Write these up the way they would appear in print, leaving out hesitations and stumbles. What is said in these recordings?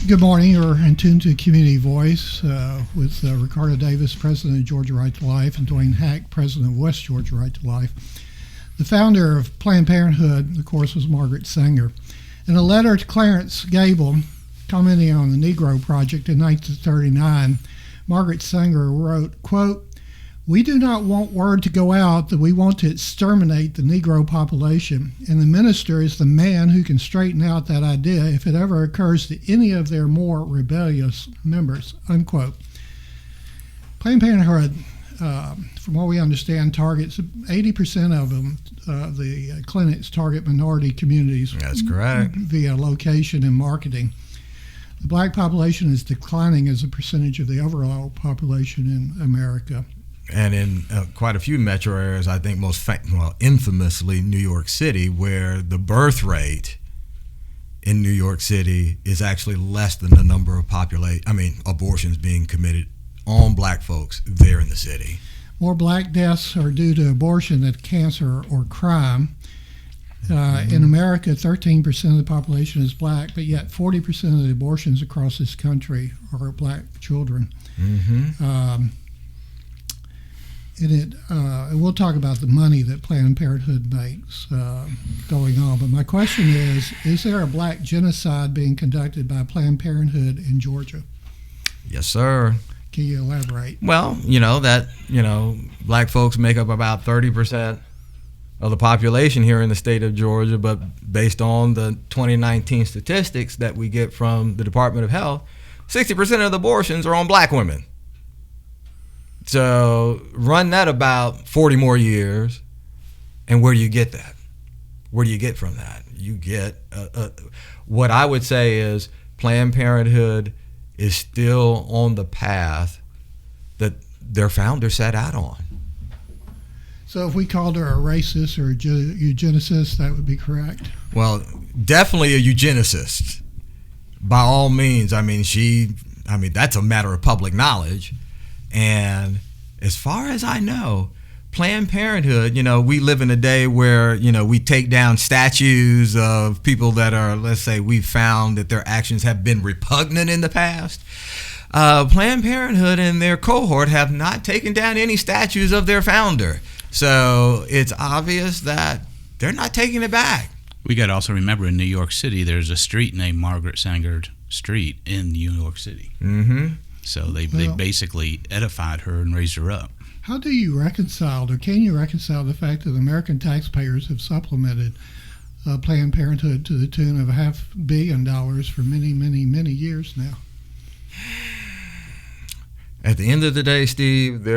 Good morning. You're in tune to Community Voice with Ricardo Davis, President of Georgia Right to Life, and Dwayne Hack, President of West Georgia Right to Life. The founder of Planned Parenthood, of course, was Margaret Sanger. In a letter to Clarence Gable, commenting on the Negro Project in 1939, Margaret Sanger wrote, quote, "We do not want word to go out that we want to exterminate the Negro population, and the minister is the man who can straighten out that idea if it ever occurs to any of their more rebellious members," unquote. Planned Parenthood, from what we understand, targets 80% of them, the clinics target minority communities. That's correct. Via location and marketing. The black population is declining as a percentage of the overall population in America. And in quite a few metro areas, I think infamously New York City, where the birth rate in New York City is actually less than the number of abortions being committed on black folks there in the city. More black deaths are due to abortion than cancer or crime. In America, 13% of the population is black, but yet 40% of the abortions across this country are black children. Mm-hmm. And we'll talk about the money that Planned Parenthood makes going on. But my question is there a black genocide being conducted by Planned Parenthood in Georgia? Yes, sir. Can you elaborate? Well, black folks make up about 30% of the population here in the state of Georgia, but based on the 2019 statistics that we get from the Department of Health, 60% of the abortions are on black women. So run that about 40 more years, and where do you get that? Where do you get from that? You get what I would say is Planned Parenthood is still on the path that their founder set out on. So if we called her a racist or a eugenicist, that would be correct? Well, definitely a eugenicist. By all means. That's a matter of public knowledge. And as far as I know, Planned Parenthood, we live in a day where, we take down statues of people that are, let's say, we found that their actions have been repugnant in the past. Planned Parenthood and their cohort have not taken down any statues of their founder. So it's obvious that they're not taking it back. We got to also remember in New York City, there's a street named Margaret Sanger Street in New York City. Mm-hmm. So they basically edified her and raised her up. How do you reconcile, or can you reconcile the fact that American taxpayers have supplemented Planned Parenthood to the tune of $500 million for many, many, many years now? At the end of the day, Steve,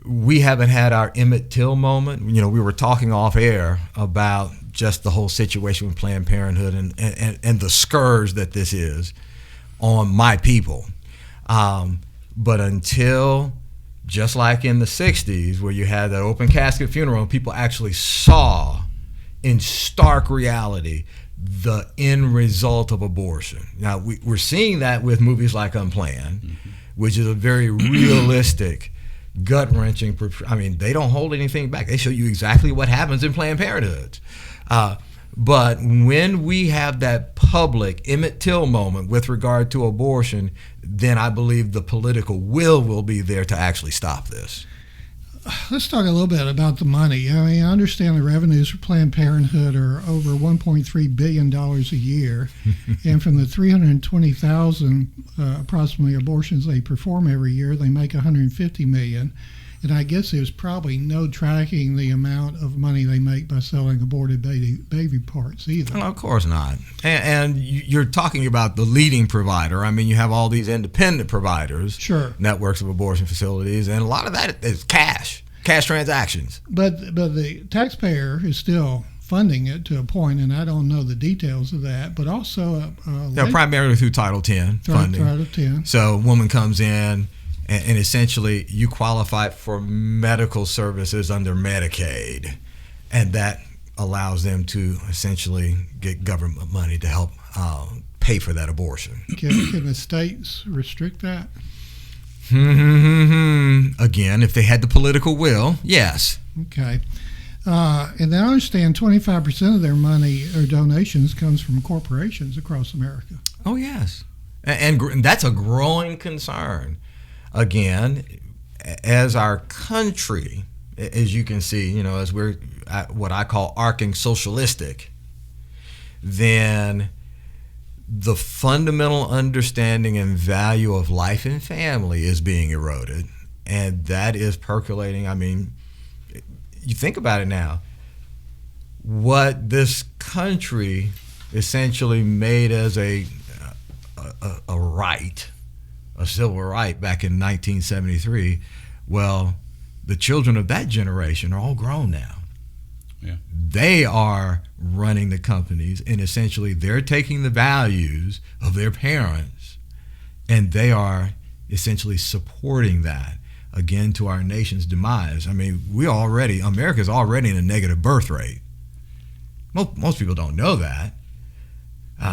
we haven't had our Emmett Till moment. We were talking off air about just the whole situation with Planned Parenthood and the scourge that this is on my people. But until, just like in the 60s, where you had that open casket funeral and people actually saw in stark reality the end result of abortion. Now, we're seeing that with movies like Unplanned, mm-hmm. which is a very realistic, gut-wrenching, they don't hold anything back. They show you exactly what happens in Planned Parenthood. But when we have that public Emmett Till moment with regard to abortion, then I believe the political will be there to actually stop this. Let's talk a little bit about the money. I understand the revenues for Planned Parenthood are over $1.3 billion a year. And from the 320,000 approximately abortions they perform every year, they make $150 million. And I guess there's probably no tracking the amount of money they make by selling aborted baby parts either. Well, of course not. And you're talking about the leading provider. You have all these independent providers, sure, networks of abortion facilities, and a lot of that is cash transactions. But the taxpayer is still funding it to a point, and I don't know the details of that, but also primarily through Title X funding. Title X. So a woman comes in, and essentially you qualify for medical services under Medicaid, and that allows them to essentially get government money to help pay for that abortion. Can the states restrict that? Again, if they had the political will, yes. Okay. And I understand 25% of their money or donations comes from corporations across America. Oh, yes. And that's a growing concern. Again, as our country, as you can see, as we're at what I call arcing socialistic, then the fundamental understanding and value of life and family is being eroded. And that is percolating. I mean, you think about it now. What this country essentially made as a right, a civil right back in 1973, well, the children of that generation are all grown now. Yeah. They are running the companies, and essentially they're taking the values of their parents, and they are essentially supporting that, again, to our nation's demise. I mean, America's already in a negative birth rate. Most people don't know that.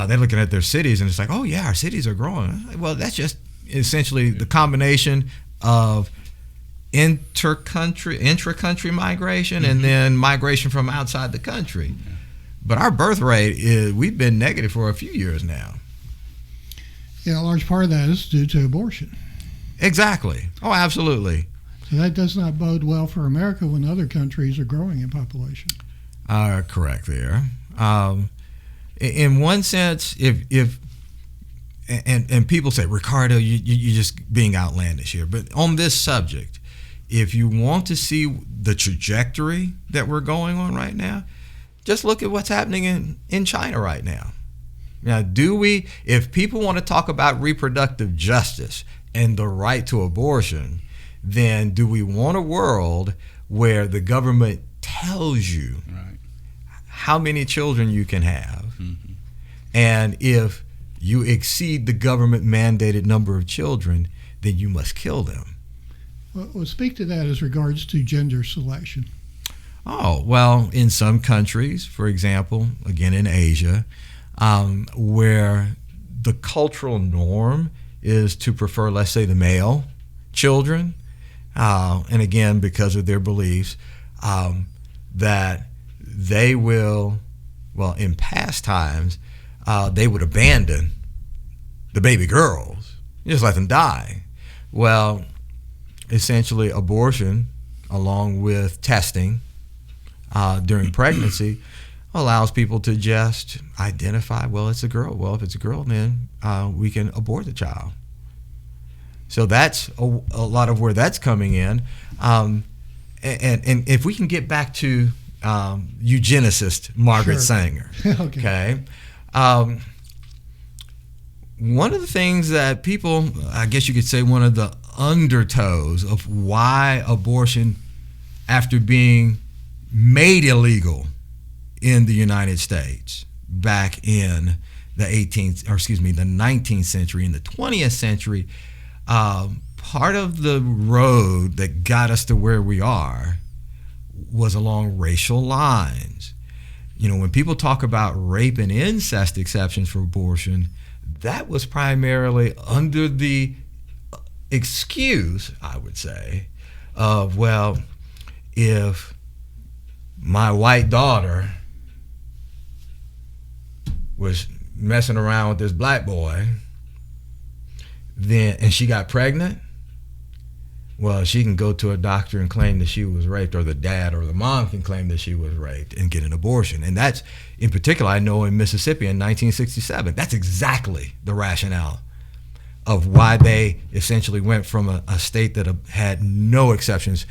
They're looking at their cities, and it's like, oh, yeah, our cities are growing. Well, that's just essentially the combination of intra-country migration and then migration from outside the country. Yeah. But our birth rate, we've been negative for a few years now. Yeah, a large part of that is due to abortion. Exactly. Oh, absolutely. So that does not bode well for America when other countries are growing in population. Correct there. In one sense, if people say, Ricardo, you're just being outlandish here. But on this subject, if you want to see the trajectory that we're going on right now, just look at what's happening in China right now. Now, if people want to talk about reproductive justice and the right to abortion, then do we want a world where the government tells you how many children you can have? Mm-hmm. And if you exceed the government mandated number of children, then you must kill them. Well, speak to that as regards to gender selection. Oh, well, in some countries, for example, again in Asia, where the cultural norm is to prefer, let's say, the male children, and again, because of their beliefs, that they will, well, in past times, they would abandon the baby girls, just let them die. Well, essentially, abortion, along with testing during pregnancy, allows people to just identify, well, it's a girl. Well, if it's a girl, then we can abort the child. So that's a lot of where that's coming in. And if we can get back to eugenicist Margaret Sure. Sanger. Okay. One of the things that people, I guess you could say, one of the undertows of why abortion, after being made illegal in the United States back in the 19th century, in the 20th century, part of the road that got us to where we are was along racial lines. When people talk about rape and incest exceptions for abortion, that was primarily under the excuse, I would say, of, well, if my white daughter was messing around with this black boy, and she got pregnant, well, she can go to a doctor and claim that she was raped, or the dad or the mom can claim that she was raped and get an abortion. And that's, in particular, I know in Mississippi in 1967, that's exactly the rationale of why they essentially went from a state that had no exceptions.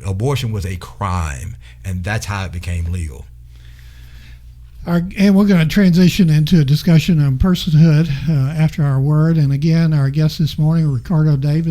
Abortion was a crime, and that's how it became legal. And we're going to transition into a discussion on personhood after our word. And again, our guest this morning, Ricardo Davis.